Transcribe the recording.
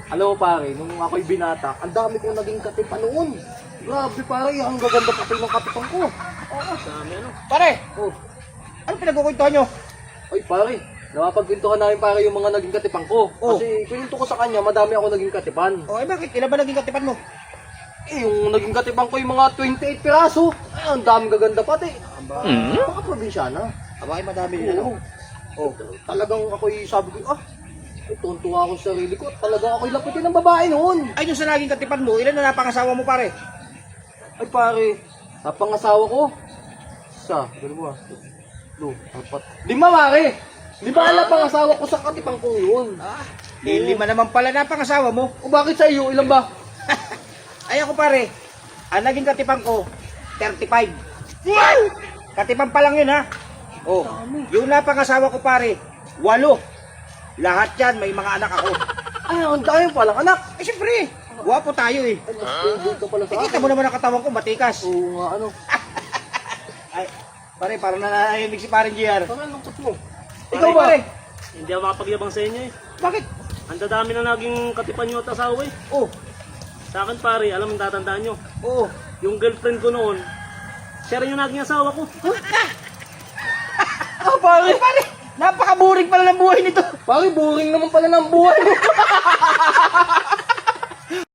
Alam mo pare, nung ako'y binata, ang dami kong naging katipan noon. Grabe pare, ang gaganda pati ng katipan ko. Dami ano. Pare, Oh, ano pinagkukwentuhan nyo? ay pare, napapagpintuhan namin pare yung mga naging katipan ko. Oh. Kasi kininto ko sa kanya, madami ako naging katipan. O, bakit? Ilan ba naging katipan mo? Eh, yung naging katipan ko yung mga 28 piraso. Ay, ang daming gaganda pati. Mga probinsyana. Aba, ay madami yun. Oo. Oh, talagang ako'y sabi ko, ay, tuntua ako sa sarili ko. Talagang ako'y lapitin ng babae noon. Ay, yung sa naging katipan mo, ilan na napangasawa mo, pare? Ay pare, napangasawa ko. Isa, dalawa, tatlo, apat. 5 pare! 5 na pangasawa ko sa katipang kong yun. Lima naman pala napangasawa mo. O bakit sa iyo? Ilan ba? Ay, ako, pare, ang naging katipan ko, 35. Katipan pa lang yun, ha? Oh, yung napangasawa ko, pare, 8. Lahat yan, may mga anak ako. Ay, ang dami palang anak. Eh, siyempre, guwapo tayo eh. Ay, mas good ka pala sa Kita akin. mo naman ang katawan ko, matikas. Oo nga, ano. Ay, pare, parang nanahimik si parang GR. Parang lungkot mo. Ikaw, pare, Hindi ako makapagyabang sa inyo eh. bakit? Ang dadami na naging katipan nyo at asawa eh. Oh, Sa akin pare, alam mo tatandaan nyo. oh. Yung girlfriend ko noon, siya rin yung naging asawa ko. Pare, Pare, napaka-boring pala ng buhay nito. pare, boring naman pala ng buhay mo.